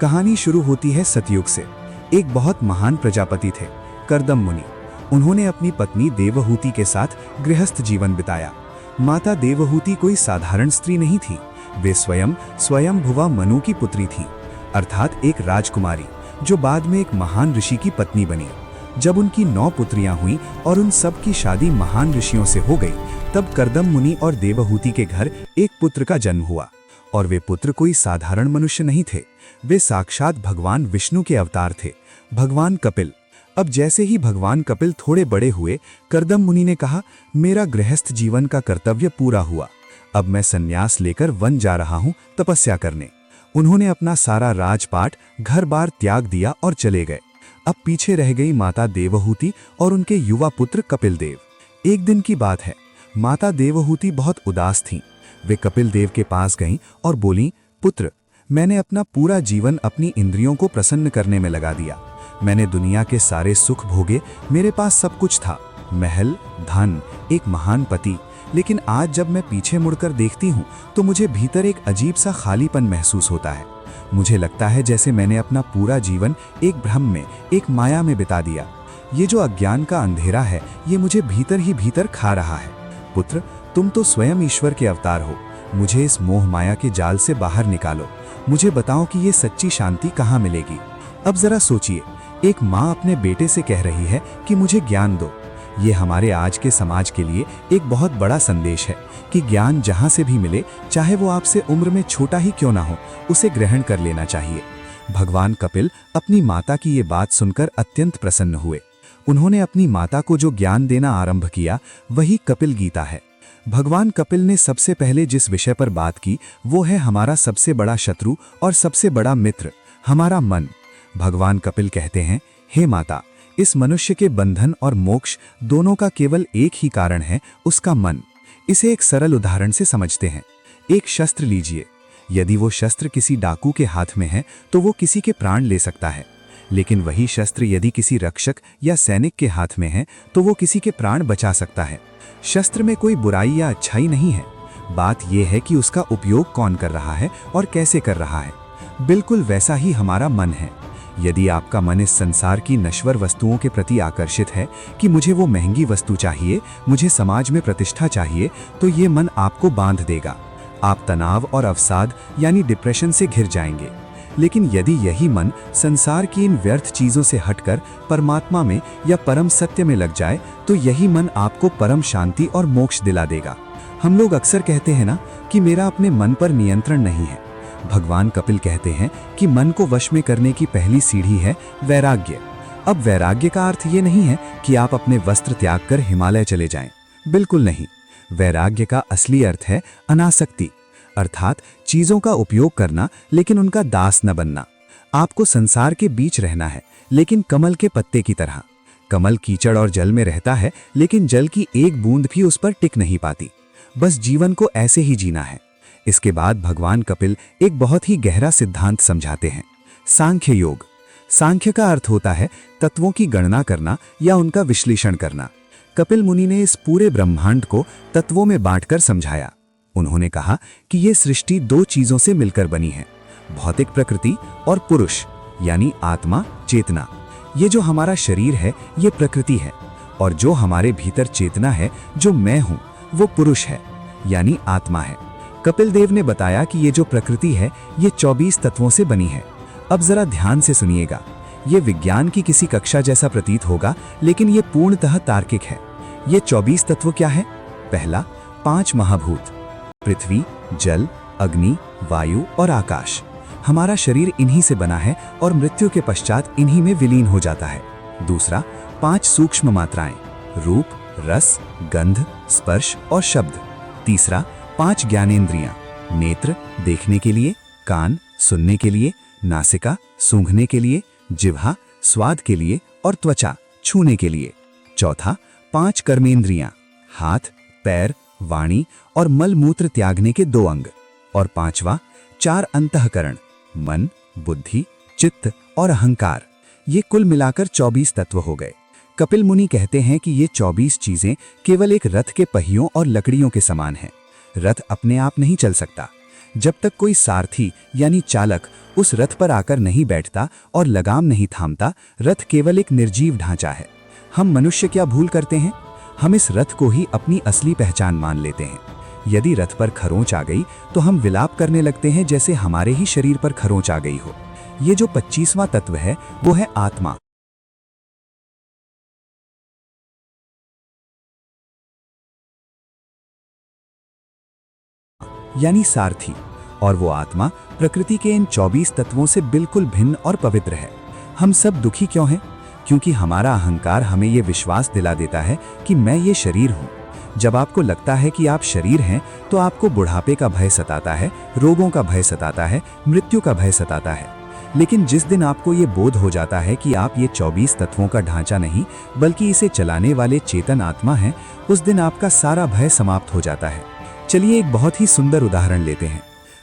कहानी शुरू होती है सतयुग से। एक बहुत महान प्रजापति थे, कर्दम मुनि। उन्होंने अपनी पत्नी देवहूति के साथ गृहस्थ जीवन बिताया। माता देवहूति कोई साधारण स्त्री नहीं थी, वे स्वयंभुवा मनु की पुत्री थी, अर्थात एक राजकुमारी, जो बाद में एक महान ऋषि की पत्नी बनी। जब उनकी 9 पुत्रियां हुईं और उन सब की शादी महान ऋषियों से हो गई, तब कर्दम मुनि और देवहूति के घर एक पुत्र का जन्म हुआ। और वे पुत्र कोई साधारण मनुष्य नहीं थे, वे साक्षात भगवान विष्णु के अवतार थे, भगवान कपिल। अब जैसे ही भगवान कपिल थोड़े बड़े हुए, कर्दम मुनि ने कहा, मेरा गृहस्थ जीवन का कर्तव्य पूरा हुआ, अब मैं संन्यास लेकर वन जा रहा हूं तपस्या करने। उन्होंने अपना सारा राजपाट, घर बार त्याग दिया और चले गए। अब पीछे रह गई माता देवहूति और उनके युवा पुत्र कपिल देव। एक दिन की बात है, माता देवहूति बहुत उदास थीं। वे कपिल देव के पास गईं और बोलीं, पुत्र, मैंने अपना पूरा जीवन अपनी इंद्रियों को प्रसन्न करने में लगा दिया। मैंने दुनिया के सारे सुख भोगे, मेरे पास सब कुछ था, महल, धन, एक महान पति। लेकिन आज जब मैं पीछे मुड़कर देखती हूँ तो मुझे भीतर एक अजीब सा खालीपन महसूस होता है। मुझे लगता है जैसे मैंने अपना पूरा जीवन एक भ्रम में, एक माया में बिता दिया। ये जो अज्ञान का अंधेरा है, ये मुझे भीतर ही भीतर खा रहा है। पुत्र, तुम तो स्वयं ईश्वर के अवतार हो, मुझे इस मोह माया के जाल से बाहर निकालो। मुझे बताओ कि ये सच्ची शांति कहाँ मिलेगी। अब जरा सोचिए, एक माँ अपने बेटे से कह रही है कि मुझे ज्ञान दो। ये हमारे आज के समाज के लिए एक बहुत बड़ा संदेश है कि ज्ञान जहाँ से भी मिले, चाहे वो आपसे उम्र में छोटा ही क्यों ना हो, उसे ग्रहण कर लेना चाहिए। भगवान कपिल अपनी माता की ये बात सुनकर अत्यंत प्रसन्न हुए। उन्होंने अपनी माता को जो ज्ञान देना आरंभ किया, वही कपिल गीता है। भगवान कपिल ने सबसे पहले जिस विषय पर बात की, वो है हमारा सबसे बड़ा शत्रु और सबसे बड़ा मित्र, हमारा मन। भगवान कपिल कहते हैं, हे माता, इस मनुष्य के बंधन और मोक्ष दोनों का केवल एक ही कारण है, उसका मन। इसे एक सरल उदाहरण से समझते हैं। एक शस्त्र लीजिए, यदि वो शस्त्र किसी डाकू के हाथ में है तो वो किसी के प्राण ले सकता है, लेकिन वही शस्त्र यदि किसी रक्षक या सैनिक के हाथ में है तो वो किसी के प्राण बचा सकता है। शस्त्र में कोई बुराई या अच्छाई नहीं है, बात यह है कि उसका उपयोग कौन कर रहा है और कैसे कर रहा है। बिल्कुल वैसा ही हमारा मन है। यदि आपका मन इस संसार की नश्वर वस्तुओं के प्रति आकर्षित है कि मुझे वो महंगी वस्तु चाहिए, मुझे समाज में प्रतिष्ठा चाहिए, तो ये मन आपको बांध देगा। आप तनाव और अवसाद यानी डिप्रेशन से घिर जाएंगे। लेकिन यदि यही मन संसार की इन व्यर्थ चीजों से हटकर परमात्मा में या परम सत्य में लग जाए, तो यही मन आपको परम शांति और मोक्ष दिला देगा। हम लोग अक्सर कहते हैं ना कि मेरा अपने मन पर नियंत्रण नहीं है। भगवान कपिल कहते हैं कि मन को वश में करने की पहली सीढ़ी है वैराग्य। अब वैराग्य का अर्थ ये नहीं है कि आप अपने वस्त्र त्याग कर हिमालय चले जाएं, बिल्कुल नहीं। वैराग्य का असली अर्थ है अनासक्ति, अर्थात चीजों का उपयोग करना लेकिन उनका दास न बनना। आपको संसार के बीच रहना है, लेकिन कमल के पत्ते की तरह। कमल कीचड़ और जल में रहता है, लेकिन जल की एक बूंद भी उस पर टिक नहीं पाती। बस जीवन को ऐसे ही जीना है। इसके बाद भगवान कपिल एक बहुत ही गहरा सिद्धांत समझाते हैं, सांख्य योग। सांख्य का अर्थ होता है तत्वों की गणना करना या उनका विश्लेषण करना। कपिल मुनि ने इस पूरे ब्रह्मांड को तत्वों में बांटकर समझाया। उन्होंने कहा कि ये सृष्टि 2 चीजों से मिलकर बनी है, भौतिक प्रकृति और पुरुष यानी आत्मा, चेतना। ये जो हमारा शरीर है ये प्रकृति है, और जो हमारे भीतर चेतना है, जो मैं हूं, वो पुरुष है यानी आत्मा है। कपिल देव ने बताया कि ये जो प्रकृति है ये 24 तत्वों से बनी है। अब जरा ध्यान से सुनिएगा, ये विज्ञान की किसी कक्षा जैसा प्रतीत होगा, लेकिन ये पूर्णतः तार्किक है। ये 24 तत्व क्या है? पहला, 5 महाभूत, पृथ्वी, जल, अग्नि, वायु और आकाश। हमारा शरीर इन्हीं से बना है और मृत्यु के पश्चात इन्हीं में विलीन हो जाता है। दूसरा, 5 सूक्ष्म मात्राएं, रूप, रस, गंध, स्पर्श और शब्द। तीसरा, 5 ज्ञानेंद्रियां, नेत्र देखने के लिए, कान सुनने के लिए, नासिका सूंघने के लिए, जिह्वा स्वाद के लिए और त्वचा छूने के लिए। चौथा, 5 कर्मेंद्रियां, हाथ, पैर, वाणी और मल मूत्र त्यागने के 2 अंग। और पांचवा, 4 अंतःकरण, मन, बुद्धि, चित्त और अहंकार। ये कुल मिलाकर 24 तत्व हो गए। कपिल मुनि कहते हैं कि ये 24 चीजें केवल एक रथ के पहियों और लकड़ियों के समान हैं। रथ अपने आप नहीं चल सकता, जब तक कोई सारथी यानी चालक उस रथ पर आकर नहीं बैठता और लगाम नहीं थामता, रथ केवल एक निर्जीव ढांचा है। हम मनुष्य क्या भूल करते हैं? हम इस रथ को ही अपनी असली पहचान मान लेते हैं। यदि रथ पर खरोंच आ गई तो हम विलाप करने लगते हैं जैसे हमारे ही शरीर पर खरोंच आ गई हो। ये जो 25वां तत्व है वो है आत्मा। यानी सारथी। और वो आत्मा प्रकृति के इन 24 तत्वों से बिल्कुल भिन्न और पवित्र है। हम सब दुखी क्यों हैं? क्योंकि हमारा अहंकार हमें ये विश्वास दिला देता है कि मैं ये शरीर हूँ। जब आपको लगता है कि आप शरीर हैं तो आपको बुढ़ापे का भय सताता है, रोगों का भय सताता है, मृत्यु का भय सताता है। लेकिन जिस दिन आपको ये बोध हो जाता है कि आप ये 24 तत्वों का ढांचा नहीं बल्कि इसे चलाने वाले चेतन आत्मा हैं, उस दिन आपका सारा भय समाप्त हो जाता है। चलिए एक बहुत ही सुंदर उदाहरण लेते हैं।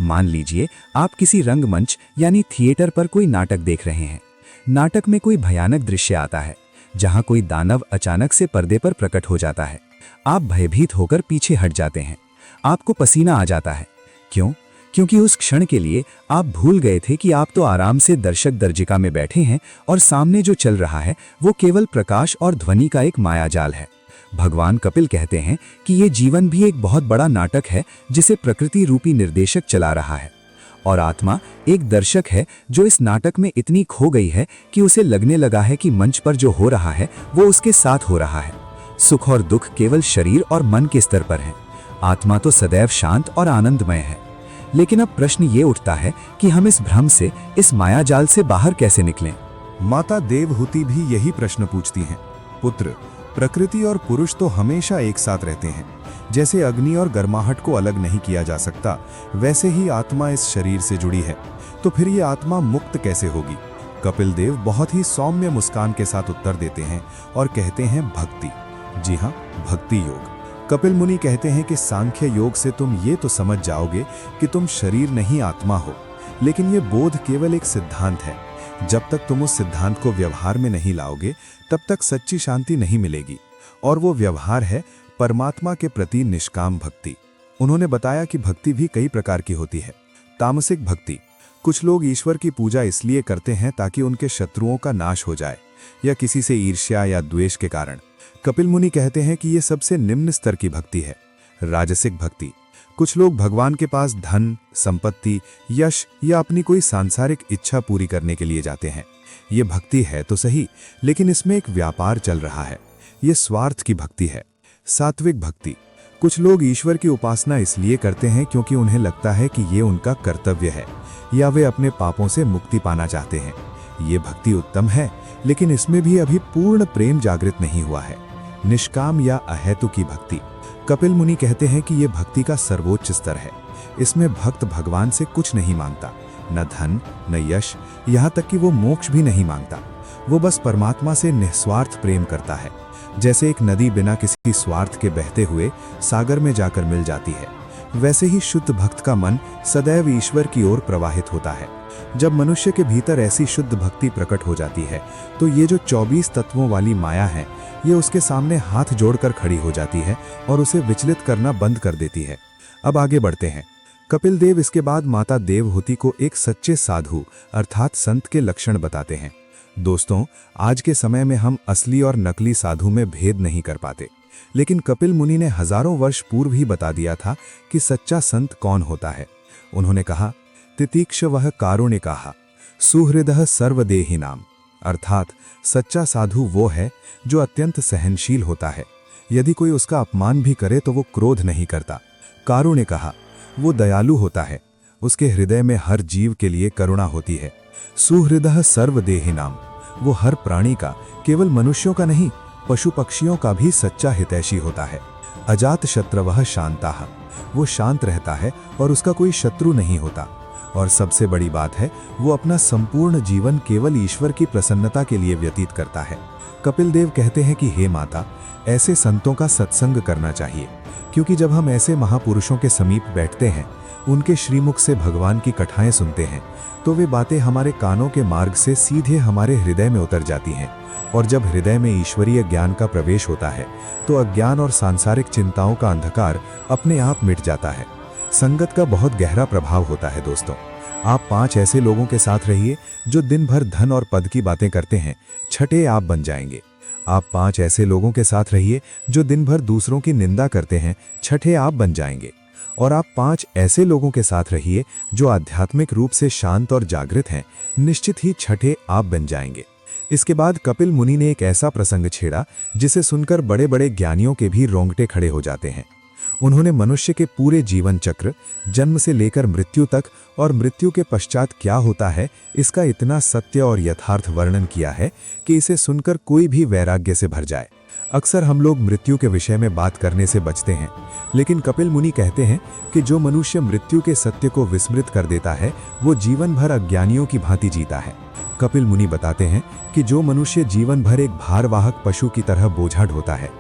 मान लीजिए आप किसी रंगमंच यानी थिएटर पर कोई नाटक देख रहे हैं। नाटक में कोई भयानक दृश्य आता है जहां कोई दानव अचानक से पर्दे पर प्रकट हो जाता है। आप भयभीत होकर पीछे हट जाते हैं। आपको पसीना आ जाता है। क्यों? क्योंकि उस क्षण के लिए आप भूल गए थे कि आप तो आराम से दर्शक दर्जिका में बैठे हैं और सामने जो चल रहा है वो केवल प्रकाश और ध्वनि का एक मायाजाल है। भगवान कपिल कहते हैं कि ये जीवन भी एक बहुत बड़ा नाटक है जिसे प्रकृति रूपी निर्देशक चला रहा है, और आत्मा एक दर्शक है जो इस नाटक में इतनी खो गई है कि उसे लगने लगा है कि मंच पर जो हो रहा है वो उसके साथ हो रहा है। सुख और दुख केवल शरीर और मन के स्तर पर हैं। आत्मा तो सदैव शांत और आनंदमय है। लेकिन अब प्रश्न ये उठता है कि हम इस भ्रम से, इस मायाजाल से बाहर कैसे निकलें? माता देवहूति भी यही प्रश्न पूछती हैं। पुत्र, प्रकृति और पुरुष तो हमेशा एक साथ रहते हैं। जैसे अग्नि और गर्माहट को अलग नहीं किया जा सकता, वैसे ही आत्मा इस शरीर से जुड़ी है। तो फिर ये आत्मा मुक्त कैसे होगी? कपिल देव बहुत ही सौम्य मुस्कान के साथ उत्तर देते हैं और कहते हैं भक्ति। जी हाँ, भक्ति योग। कपिल मुनि कहते हैं कि सांख्य योग से तुम ये तो समझ जाओगे कि तुम शरीर नहीं आत्मा हो, लेकिन ये बोध केवल एक सिद्धांत है। जब तक तुम उस सिद्धांत को व्यवहार में नहीं लाओगे तब तक सच्ची शांति नहीं मिलेगी, और वो व्यवहार है परमात्मा के प्रति निष्काम भक्ति। उन्होंने बताया कि भक्ति भी कई प्रकार की होती है। तामसिक भक्ति, कुछ लोग ईश्वर की पूजा इसलिए करते हैं ताकि उनके शत्रुओं का नाश हो जाए या किसी से ईर्ष्या या द्वेष के कारण। कपिल मुनि कहते हैं कि ये सबसे निम्न स्तर की भक्ति है। राजसिक भक्ति, कुछ लोग भगवान के पास धन, संपत्ति, यश या अपनी कोई सांसारिक इच्छा पूरी करने के लिए जाते हैं। ये भक्ति है तो सही, लेकिन इसमें एक व्यापार चल रहा है। ये स्वार्थ की भक्ति है। सात्विक भक्ति, कुछ लोग ईश्वर की उपासना इसलिए करते हैं क्योंकि उन्हें लगता है कि ये उनका कर्तव्य है या वे अपने पापों से मुक्ति पाना चाहते हैं। ये भक्ति उत्तम है, लेकिन इसमें भी अभी पूर्ण प्रेम जागृत नहीं हुआ है। निष्काम या अहेतु की भक्ति, कपिल मुनि कहते हैं कि ये भक्ति का सर्वोच्च स्तर है। इसमें भक्त भगवान से कुछ नहीं मांगता, न धन, न यश, यहाँ तक कि वो मोक्ष भी नहीं मांगता। वो बस परमात्मा से निस्वार्थ प्रेम करता है। जैसे एक नदी बिना किसी स्वार्थ के बहते हुए सागर में जाकर मिल जाती है, वैसे ही शुद्ध भक्त का मन सदैव ईश्वर की ओर प्रवाहित होता है। जब मनुष्य के भीतर ऐसी शुद्ध भक्ति प्रकट हो जाती है तो ये जो 24 तत्वों वाली माया है, ये उसके सामने हाथ जोड़कर खड़ी हो जाती है और उसे विचलित करना बंद कर देती है। अब आगे बढ़ते हैं। कपिल देव इसके बाद माता देवहूति को एक सच्चे साधु अर्थात संत के लक्षण बताते हैं। दोस्तों, आज के समय में हम असली और नकली साधु में भेद नहीं कर पाते, लेकिन कपिल मुनि ने हजारों वर्ष पूर्व ही बता दिया था कि सच्चा संत कौन होता है। उन्होंने कहा, तितीक्ष वह कारुणिकाः सुहृदः सर्वदेहिनाम, अर्थात सच्चा साधु वो है जो अत्यंत सहनशील होता है। यदि कोई उसका अपमान भी करे तो वो क्रोध नहीं करता। कारुणिकाः, वो दयालु होता है, उसके हृदय में हर जीव के लिए करुणा होती है। सुहृदः सर्वदेहिनाम, वो हर प्राणी का, केवल मनुष्यों का नहीं, पशु पक्षियों का भी सच्चा हितैषी होता है। अजात शत्रवः शांताः, वो शांत रहता है और उसका कोई शत्रु नहीं होता। और सबसे बड़ी बात है, वो अपना संपूर्ण जीवन केवल ईश्वर की प्रसन्नता के लिए व्यतीत करता है। कपिल देव कहते हैं कि हे माता, ऐसे संतों का सत्संग करना चाहिए, क्योंकि जब हम ऐसे महापुरुषों के समीप बैठते हैं, उनके श्रीमुख से भगवान की कथाएं सुनते हैं, तो वे बातें हमारे कानों के मार्ग से सीधे हमारे हृदय में उतर जाती हैं। और जब हृदय में ईश्वरीय ज्ञान का प्रवेश होता है तो अज्ञान और सांसारिक चिंताओं का अंधकार अपने आप मिट जाता है। संगत का बहुत गहरा प्रभाव होता है दोस्तों। आप 5 ऐसे लोगों के साथ रहिए जो दिन भर धन और पद की बातें करते हैं, छठे आप बन जाएंगे। आप 5 ऐसे लोगों के साथ रहिए जो दिन भर दूसरों की निंदा करते हैं, छठे आप बन जाएंगे। और आप 5 ऐसे लोगों के साथ रहिए जो आध्यात्मिक रूप से शांत और जागृत हैं, निश्चित ही छठे आप बन जाएंगे। इसके बाद कपिल मुनि ने एक ऐसा प्रसंग छेड़ा जिसे सुनकर बड़े बड़े ज्ञानियों के भी रोंगटे खड़े हो जाते हैं। उन्होंने मनुष्य के पूरे जीवन चक्र, जन्म से लेकर मृत्यु तक और मृत्यु के पश्चात क्या होता है, इसका इतना सत्य और यथार्थ वर्णन किया है कि इसे सुनकर कोई भी वैराग्य से भर जाए। अक्सर हम लोग मृत्यु के विषय में बात करने से बचते हैं, लेकिन कपिल मुनि कहते हैं कि जो मनुष्य मृत्यु के सत्य को विस्मृत कर देता है, वो जीवन भर अज्ञानियों की भांति जीता है। कपिल मुनि बताते हैं कि जो मनुष्य जीवन भर एक भारवाहक पशु की तरह बोझा ढोता है,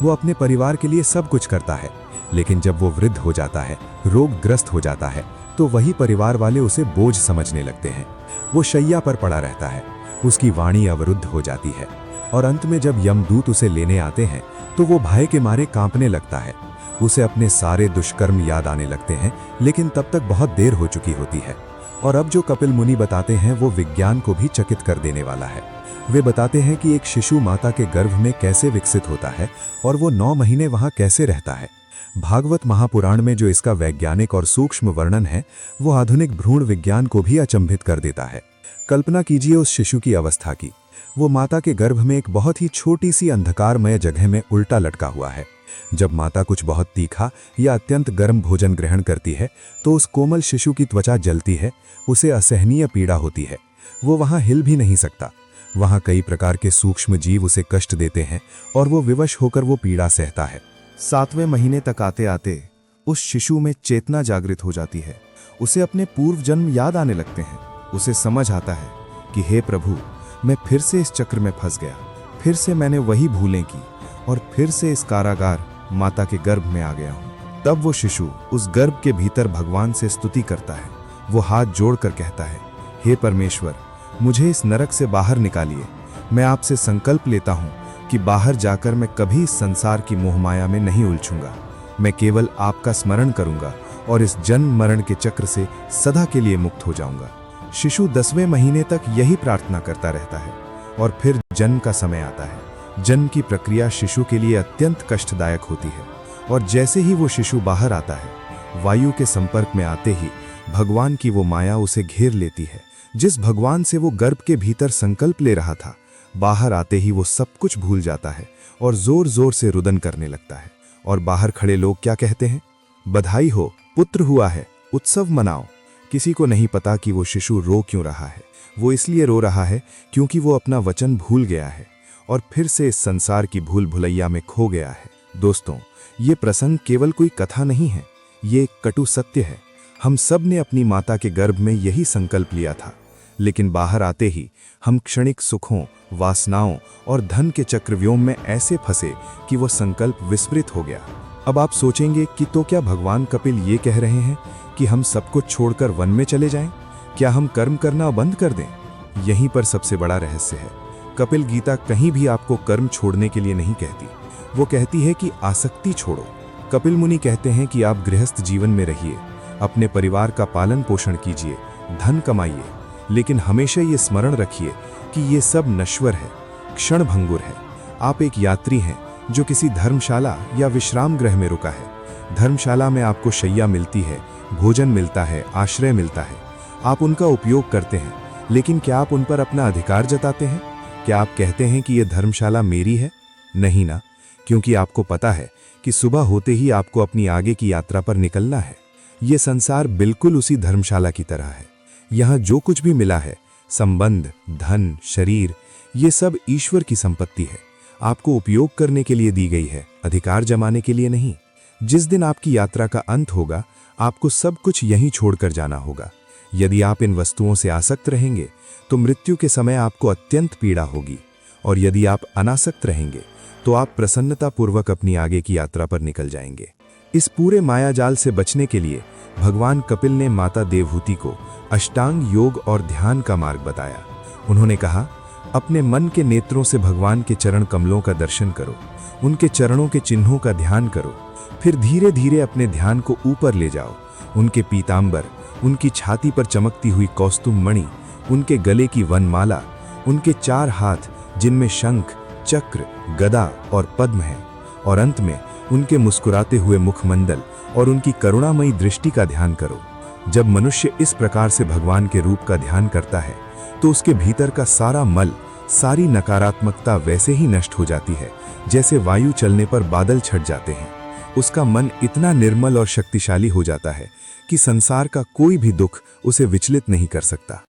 वो अपने परिवार के लिए सब कुछ करता है, लेकिन जब वो वृद्ध हो जाता है, रोगग्रस्त हो जाता है, तो वही परिवार वाले उसे बोझ समझने लगते हैं। वो शैया पर पड़ा रहता है, उसकी वाणी अवरुद्ध हो जाती है और अंत में जब यमदूत उसे लेने आते हैं तो वो भय के मारे कांपने लगता है। उसे अपने सारे दुष्कर्म याद आने लगते हैं, लेकिन तब तक बहुत देर हो चुकी होती है। और अब जो कपिल मुनि बताते हैं वो विज्ञान को भी चकित कर देने वाला है। वे बताते हैं कि एक शिशु माता के गर्भ में कैसे विकसित होता है और वो 9 महीने वहां कैसे रहता है। भागवत महापुराण में जो इसका वैज्ञानिक और सूक्ष्म वर्णन है, वो आधुनिक भ्रूण विज्ञान को भी अचंभित कर देता है। कल्पना कीजिए उस शिशु की अवस्था की। वो माता के गर्भ में एक बहुत ही छोटी सी अंधकारमय जगह में उल्टा लटका हुआ है। जब माता कुछ बहुत तीखा या अत्यंत गर्म भोजन ग्रहण करती है तो उस कोमल शिशु की त्वचा जलती है, उसे असहनीय पीड़ा होती है। वो वहां हिल भी नहीं सकता। वहां कई प्रकार के सूक्ष्म जीव उसे कष्ट देते हैं और वो विवश होकर वो पीड़ा सहता है। 7वें महीने तक आते आते उस शिशु में चेतना जागृत हो जाती है। उसे अपने पूर्व जन्म याद आने लगते हैं। उसे समझ आता है कि हे प्रभु, मैं फिर से इस चक्र में फंस गया, फिर से मैंने वही भूलें की और फिर से इस कारागार माता के गर्भ में आ गया हूं। तब वो शिशु उस गर्भ के भीतर भगवान से स्तुति करता है। वो हाथ जोड़कर कहता है, हे परमेश्वर, मुझे इस नरक से बाहर निकालिए। मैं आपसे संकल्प लेता हूं कि बाहर जाकर मैं कभी इस संसार की मोहमाया में नहीं उलझूंगा। मैं केवल आपका स्मरण करूंगा और इस जन्म मरण के चक्र से सदा के लिए मुक्त हो जाऊंगा। शिशु 10वें महीने तक यही प्रार्थना करता रहता है और फिर जन्म का समय आता है। जन्म की प्रक्रिया शिशु के लिए अत्यंत कष्टदायक होती है और जैसे ही वो शिशु बाहर आता है, वायु के संपर्क में आते ही भगवान की वो माया उसे घेर लेती है। जिस भगवान से वो गर्भ के भीतर संकल्प ले रहा था, बाहर आते ही वो सब कुछ भूल जाता है और जोर जोर से रुदन करने लगता है। और बाहर खड़े लोग क्या कहते हैं? बधाई हो, पुत्र हुआ है, उत्सव मनाओ। किसी को नहीं पता कि वो शिशु रो क्यों रहा है। वो इसलिए रो रहा है क्योंकि वो अपना वचन भूल गया है और फिर से इस संसार की भूल भुलैया में खो गया है। दोस्तों, ये प्रसंग केवल कोई कथा नहीं है, ये एक कटु सत्य है। हम सब ने अपनी माता के गर्भ में यही संकल्प लिया था, लेकिन बाहर आते ही हम क्षणिक सुखों, वासनाओं और धन के चक्रव्यूह में ऐसे फंसे कि वो संकल्प विस्मृत हो गया। अब आप सोचेंगे कि तो क्या भगवान कपिल ये कह रहे हैं कि हम सब कुछ छोड़कर वन में चले जाएं? क्या हम कर्म करना बंद कर दें? यहीं पर सबसे बड़ा रहस्य है। कपिल गीता कहीं भी आपको कर्म छोड़ने के लिए नहीं कहती। वो कहती है कि आसक्ति छोड़ो। कपिल मुनि कहते हैं कि आप गृहस्थ जीवन में रहिए, अपने परिवार का पालन पोषण कीजिए, धन कमाइए, लेकिन हमेशा ये स्मरण रखिए कि ये सब नश्वर है, क्षण भंगुर है। आप एक यात्री हैं जो किसी धर्मशाला या विश्राम गृह में रुका है। धर्मशाला में आपको शैया मिलती है, भोजन मिलता है, आश्रय मिलता है। आप उनका उपयोग करते हैं, लेकिन क्या आप उन पर अपना अधिकार जताते हैं? क्या आप कहते हैं कि यह धर्मशाला मेरी है? नहीं ना, क्योंकि आपको पता है कि सुबह होते ही आपको अपनी आगे की यात्रा पर निकलना है। ये संसार बिल्कुल उसी धर्मशाला की तरह है। यहाँ जो कुछ भी मिला है, संबंध, धन, शरीर, ये सब ईश्वर की संपत्ति है। आपको उपयोग करने के लिए दी गई है, अधिकार जमाने के लिए नहीं। जिस दिन आपकी यात्रा का अंत होगा, आपको सब कुछ यहीं छोड़कर जाना होगा। यदि आप इन वस्तुओं से आसक्त रहेंगे तो मृत्यु के समय आपको अत्यंत पीड़ा होगी, और यदि आप अनासक्त रहेंगे तो आप प्रसन्नतापूर्वक अपनी आगे की यात्रा पर निकल जाएंगे। इस पूरे मायाजाल से बचने के लिए भगवान कपिल ने माता देवहूति को अष्टांग योग और ध्यान का मार्ग बताया। उन्होंने कहा, अपने मन के नेत्रों से भगवान के चरण कमलों का दर्शन करो, उनके चरणों के चिन्हों का ध्यान करो, फिर धीरे धीरे अपने ध्यान को ऊपर ले जाओ उनके पीतांबर, उनकी छाती पर चमकती हुई कौस्तुम मणि, उनके गले की वनमाला, उनके 4 हाथ जिनमें शंख, चक्र, गदा और पद्म है, और अंत में उनके मुस्कुराते हुए मुखमंडल और उनकी करुणामयी दृष्टि का ध्यान करो। जब मनुष्य इस प्रकार से भगवान के रूप का ध्यान करता है तो उसके भीतर का सारा मल, सारी नकारात्मकता वैसे ही नष्ट हो जाती है जैसे वायु चलने पर बादल छट जाते हैं। उसका मन इतना निर्मल और शक्तिशाली हो जाता है कि संसार का कोई भी दुख उसे विचलित नहीं कर सकता।